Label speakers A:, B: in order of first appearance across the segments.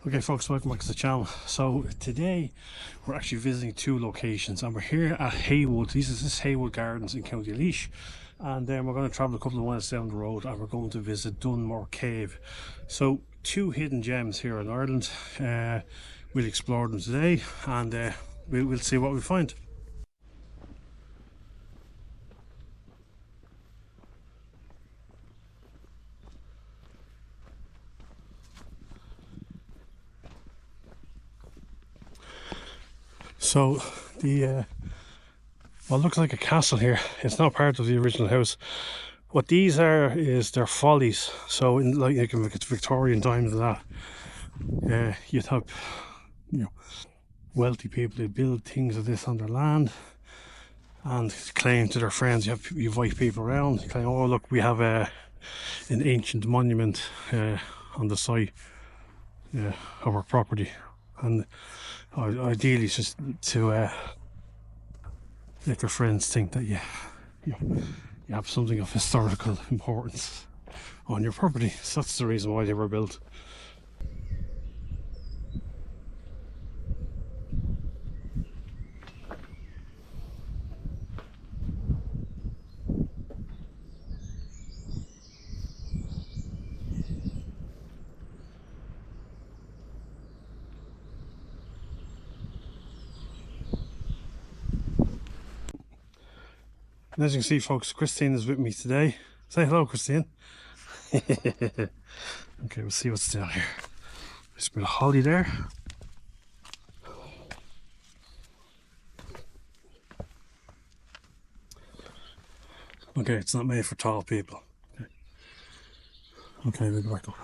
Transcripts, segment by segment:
A: Okay folks, welcome back to the channel. So today we're actually visiting two locations and we're here at Haywood. This is Haywood Gardens in County Laois, and then we're going to travel a couple of miles down the road and we're going to visit Dunmore Cave. So two hidden gems here in Ireland. We'll explore them today and we'll see what we find. So the what looks like a castle here, it's not part of the original house. What these are is their follies. So in like it's Victorian times and that, you'd have, you know, wealthy people, they'd build things of this on their land and claim to their friends. You invite people around, you claim, oh look, we have an ancient monument on the site of our property, and ideally it's just to let your friends think that you have something of historical importance on your property. So that's the reason why they were built. And as you can see folks, Christine is with me today. Say hello, Christine. Okay, we'll see what's down here. There's a bit of holly there. Okay, it's not made for tall people. Okay, we'll go back up.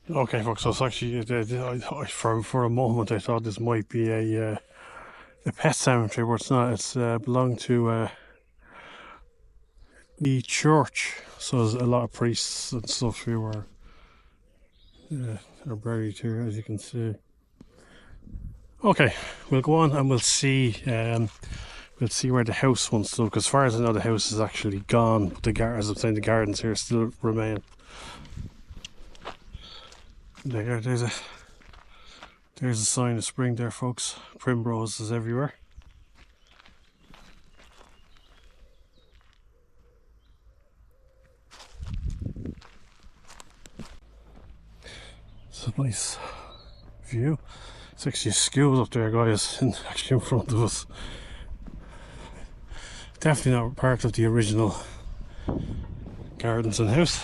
A: Okay folks, so it's actually, for a moment I thought this might be a pet cemetery, but it's not. It's belonged to the church, so there's a lot of priests and stuff who are buried here, as you can see. Okay, we'll go on and we'll see where the house once stood, because as far as I know the house is actually gone, but as I'm saying, the gardens here still remain. There's a sign of spring there folks. Primroses everywhere. It's a nice view. It's actually a school up there, guys, actually in front of us. Definitely not part of the original gardens and house.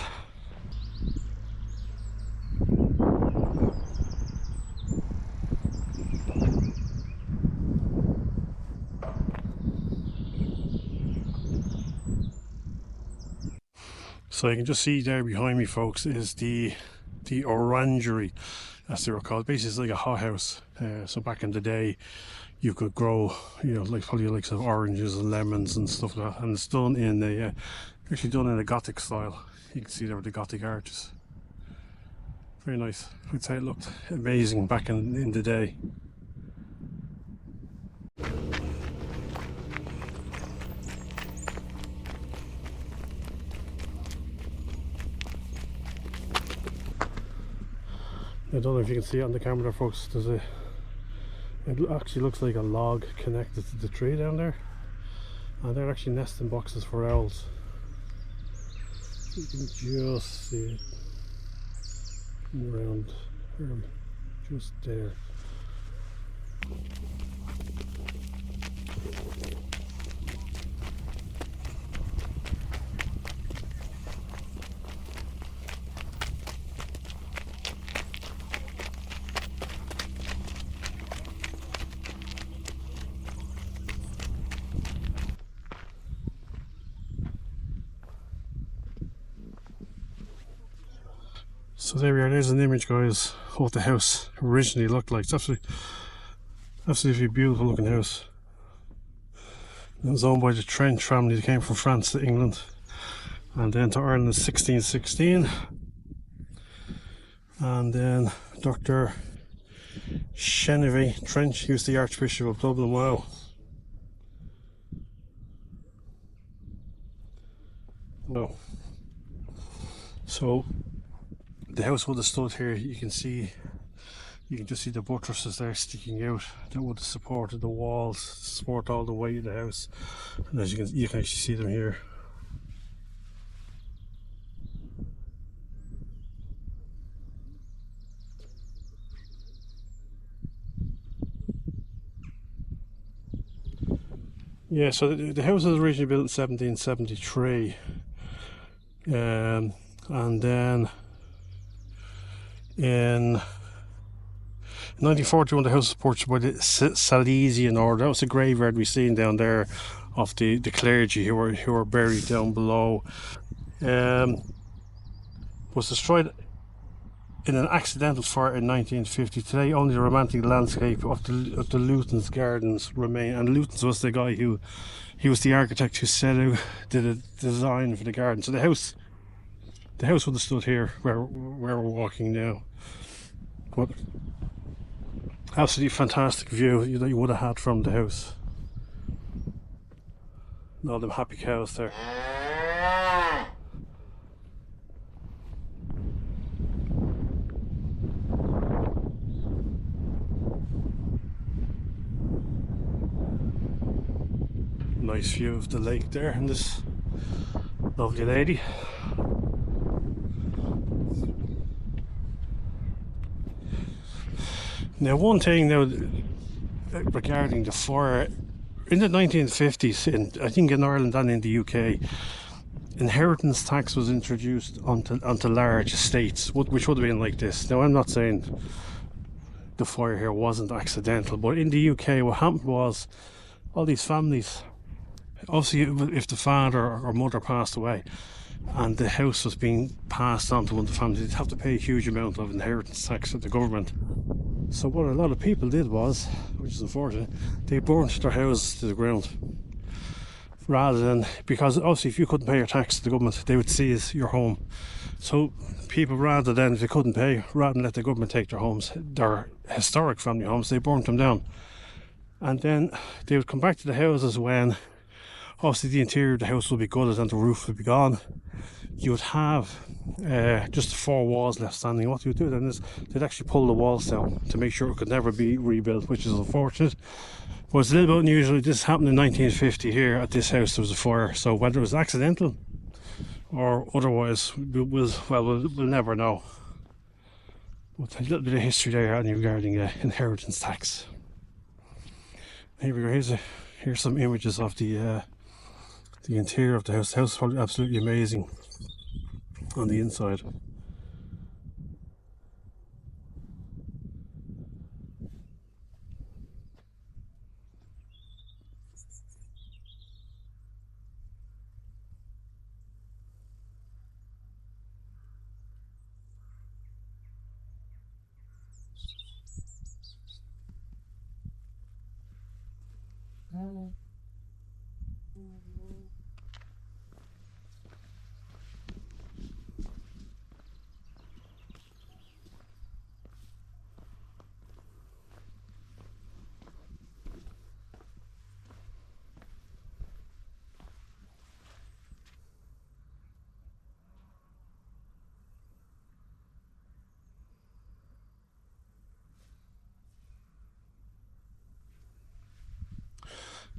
A: So you can just see there behind me folks is the orangery, as they were called. Basically it's like a hothouse. So back in the day you could grow, like probably like some oranges and lemons and stuff like that, and it's done in actually done in a Gothic style. You can see there with the Gothic arches. Very nice. I'd say it looked amazing back in the day. I don't know if you can see it on the camera there folks, it actually looks like a log connected to the tree down there, and they're actually nesting boxes for owls. You can just see it around just there. So there we are, there's an image, guys, of what the house originally looked like. It's absolutely beautiful looking house. It was owned by the Trench family that came from France to England and then to Ireland in 1616. And then Dr. Genevieve Trench, he was the Archbishop of Dublin. Wow. No. So the house would have stood here. You can just see the buttresses there sticking out that would have supported the walls, support all the weight of the house. And as you can actually see them here. Yeah, so the house was originally built in 1773, and then in 1941 the house was purchased by the Salesian order. That was the graveyard we seen down there of the clergy who were buried down below. Was destroyed in an accidental fire in 1950. Today only the romantic landscape of the Luton's gardens remain, and Luton's was the guy who was the architect who set out the design for the garden. So the house would have stood here where we're walking now. But absolutely fantastic view that you would have had from the house. And all them happy cows there. Nice view of the lake there and this lovely lady. Now one thing now regarding the fire, in the 1950s, I think in Ireland and in the UK, inheritance tax was introduced onto large estates, which would have been like this. Now I'm not saying the fire here wasn't accidental, but in the UK what happened was all these families, obviously if the father or mother passed away and the house was being passed on to one of the families, they'd have to pay a huge amount of inheritance tax to the government. So what a lot of people did was, which is unfortunate, they burnt their houses to the ground. Rather than, because obviously if you couldn't pay your tax to the government, they would seize your home. So people, rather than, if they couldn't pay, rather than let the government take their homes, their historic family homes, they burnt them down. And then they would come back to the houses when obviously the interior of the house would be gutted and the roof would be gone. You would have just the four walls left standing. What you would do then is they'd actually pull the walls down to make sure it could never be rebuilt, which is unfortunate. But it's a little bit unusual. This happened in 1950 here at this house. There was a fire, so whether it was accidental or otherwise, we'll never know. But a little bit of history there regarding inheritance tax. Here we go. Here's some images of the interior of the house. The house is probably absolutely amazing on the inside.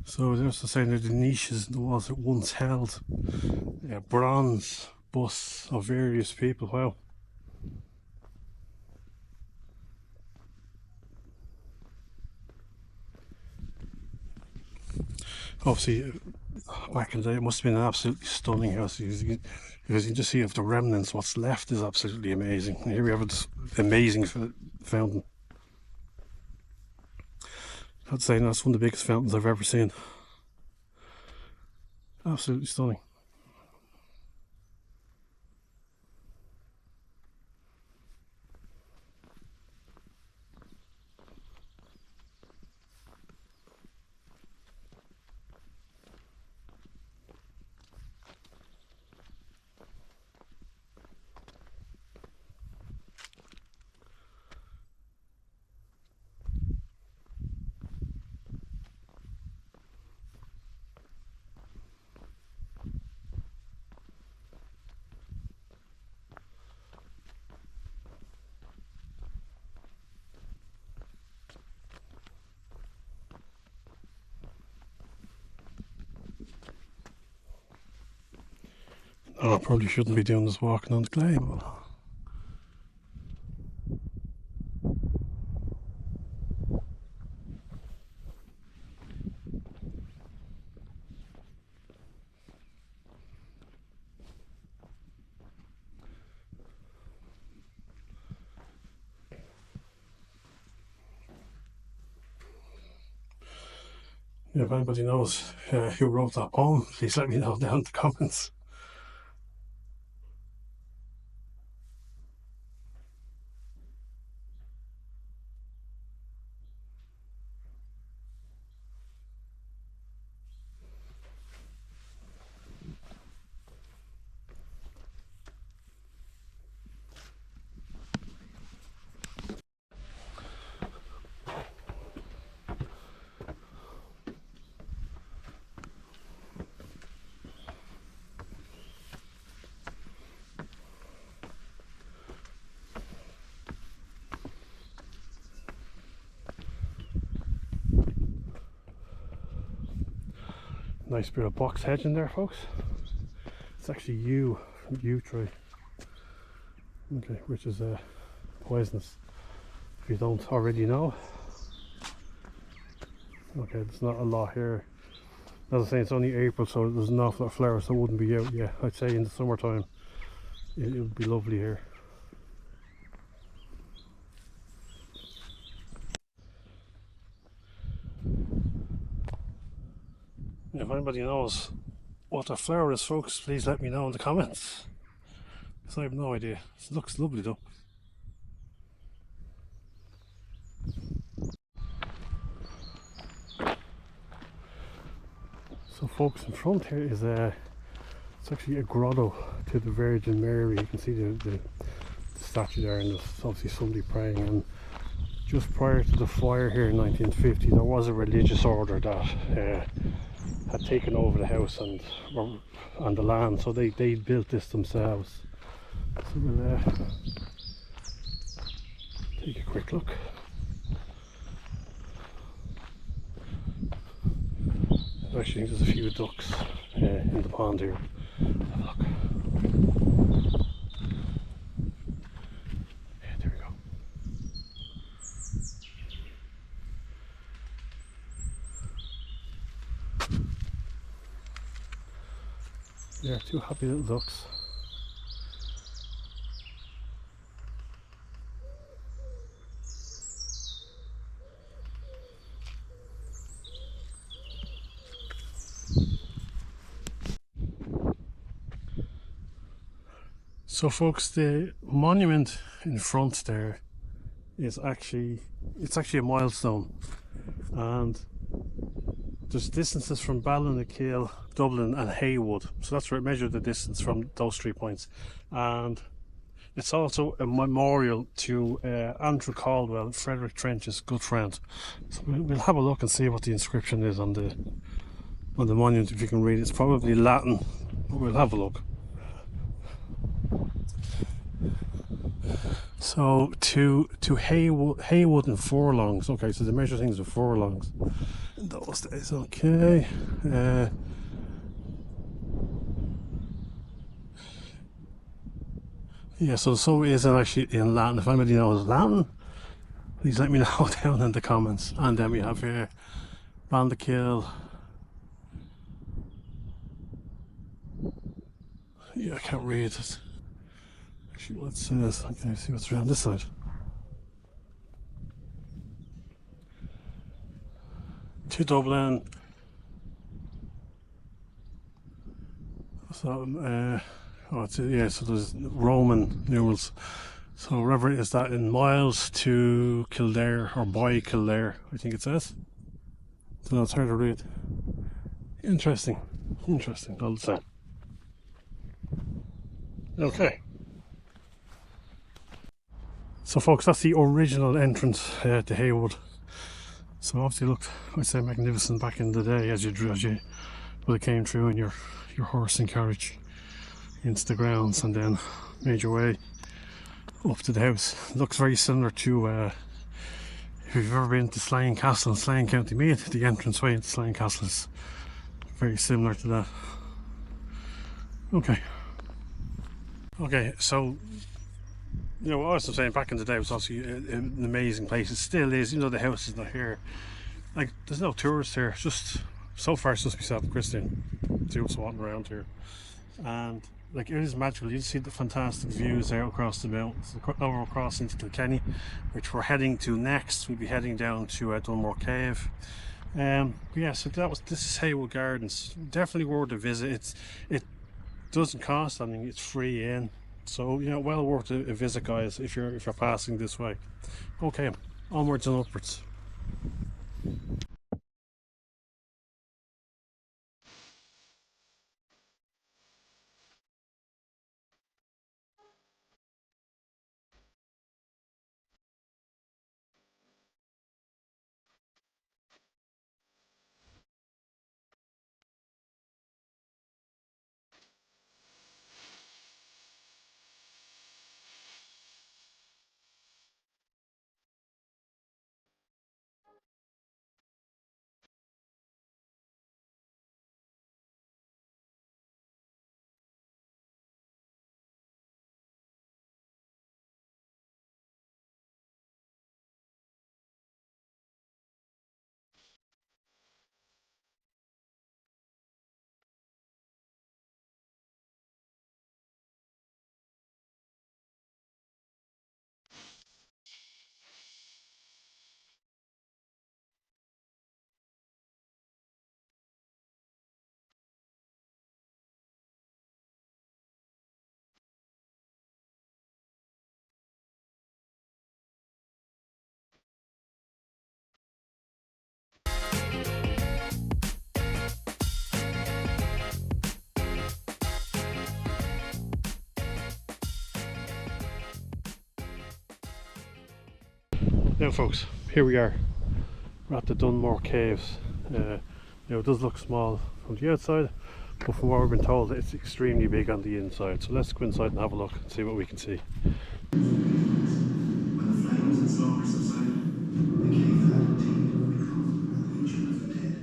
A: So there's the saying that the niches in the walls that once held bronze busts of various people. Wow. Obviously, back in the day, it must have been an absolutely stunning house because you just see of the remnants. What's left is absolutely amazing. Here we have this amazing fountain. I'd say that's one of the biggest fountains I've ever seen. Absolutely stunning. Oh, I probably shouldn't be doing this walking on the clay, but if anybody knows who wrote that poem, please let me know down in the comments. Nice bit of box hedge in there, folks. It's actually yew tree. Okay, which is poisonous. If you don't already know. Okay, there's not a lot here. As I say, it's only April, so there's an awful lot of flowers, so it wouldn't be out yet. I'd say in the summertime it would be lovely here. If anybody knows what the flower is, folks, please let me know in the comments, because I have no idea. It looks lovely though. So folks, in front here is it's actually a grotto to the Virgin Mary. You can see the statue there, and there's obviously somebody praying. And just prior to the fire here in 1950, there was a religious order that had taken over the house and the land, so they built this themselves. So we'll take a quick look. I actually think there's a few ducks in the pond here. Have a look. Yeah, there we go. Yeah, two happy little ducks. So folks, the monument in front there is actually a milestone, and there's distances from Ballinakil, Dublin and Haywood, so that's where it measured the distance from those 3 points. And it's also a memorial to Andrew Caldwell, Frederick Trench's good friend. So we'll have a look and see what the inscription is on the monument, if you can read it. It's probably Latin, but we'll have a look. So to Haywood in furlongs. Okay, so they measure things in furlongs in those days. Okay. Yeah, so it isn't actually in Latin. If anybody knows Latin, please let me know down in the comments. And then we have here Bandikill. Yeah, I can't read it. Actually, what's this? Okay, see what's around this side. To Dublin. So, yeah, so there's Roman numerals. So, wherever is that in miles to Kildare or by Kildare, I think it says. So, that's hard to read. Interesting. Interesting, all the same. Okay. So, folks, that's the original entrance to Haywood. So, obviously, looked, I'd say, magnificent back in the day as you well, it came through in your horse and carriage into the grounds and then made your way up to the house. It looks very similar to if you've ever been to Slane Castle in Slane County Meath, the entranceway into Slane Castle is very similar to that. Okay, so what I was saying back in the day was obviously an amazing place. It still is, even though the house is not here. Like, there's no tourists here. It's just so far it's just myself and Christian. See what's walking around here. And like, it is magical. You see the fantastic views there across the mountains, over across into Kilkenny, which we're heading to next. We'll be heading down to Dunmore Cave. Yeah, so this is Haywood Gardens. Definitely worth a visit. It doesn't cost. I mean, it's free in. So well worth a visit, guys, if you're passing this way. Okay, onwards and upwards. Now, folks, here we are. We're at the Dunmore Caves. It does look small from the outside, but from what we've been told, it's extremely big on the inside. So let's go inside and have a look and see what we can see. When the flames and slaughter subsided, the cave had indeed become a legion of the dead.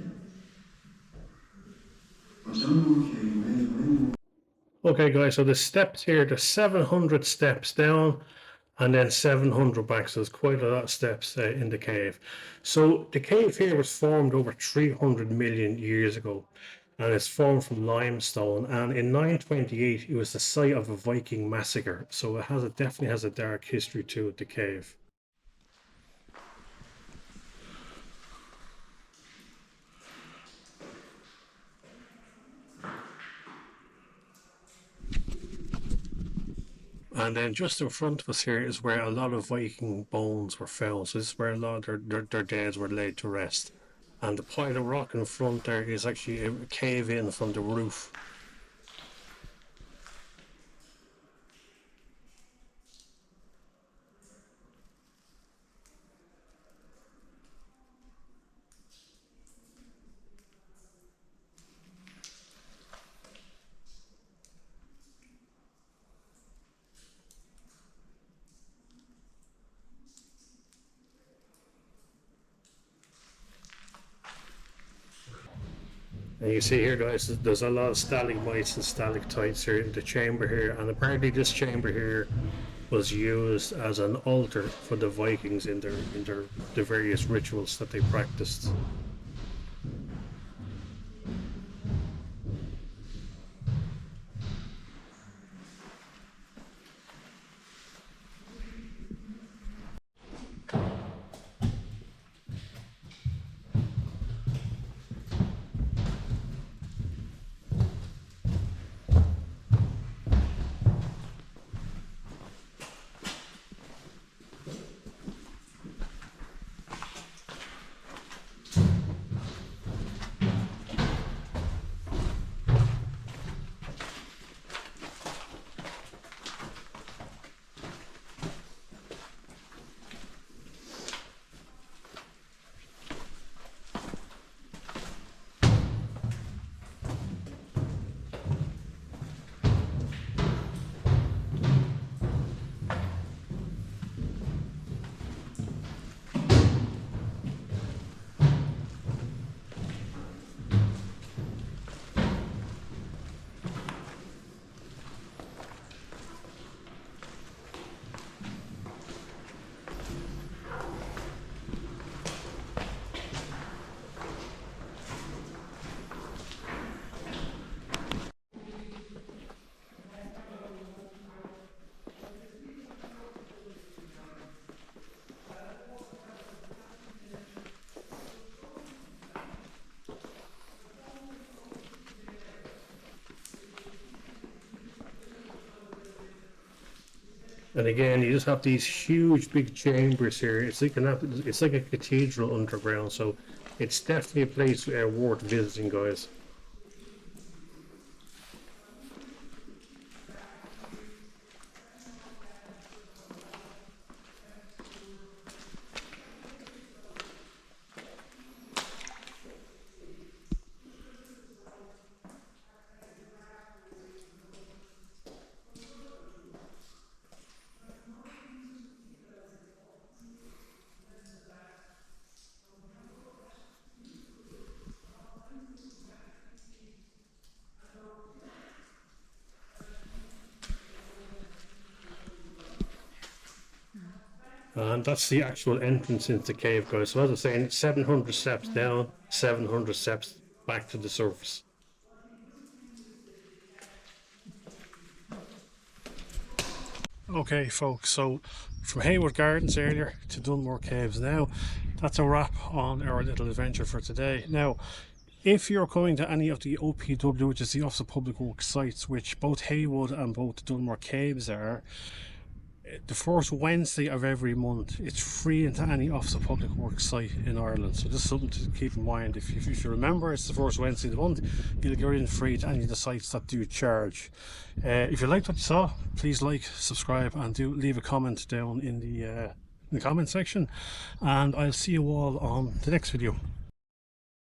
A: But Dunmore Cave may have many more. Okay, guys, so the steps here, there's 700 steps down and then 700 back, so there's quite a lot of steps in the cave. So the cave here was formed over 300 million years ago, and it's formed from limestone, and in 928 it was the site of a Viking massacre, so it definitely has a dark history to it, the cave. And then just in front of us here is where a lot of Viking bones were found. So this is where a lot of their dead were laid to rest. And the pile of rock in front there is actually a cave in from the roof. And you see here, guys, there's a lot of stalagmites and stalactites here in the chamber here, and apparently this chamber here was used as an altar for the Vikings in their the various rituals that they practiced. And again, you just have these huge big chambers here. It's like a cathedral underground, so it's definitely a place worth visiting, guys. And that's the actual entrance into the cave, guys. So as I was saying, 700 steps down, 700 steps back to the surface. Okay, folks, so from Haywood Gardens earlier to Dunmore Caves now, that's a wrap on our little adventure for today. Now, if you're coming to any of the OPW, which is the Office of Public Works sites, which both Haywood and both Dunmore Caves are, the first Wednesday of every month, it's free into any Office of Public Works site in Ireland. So just something to keep in mind. If you remember, it's the first Wednesday of the month, you'll get in free to any of the sites that do charge. If you liked what you saw, please like, subscribe, and do leave a comment down in the comment section. And I'll see you all on the next video.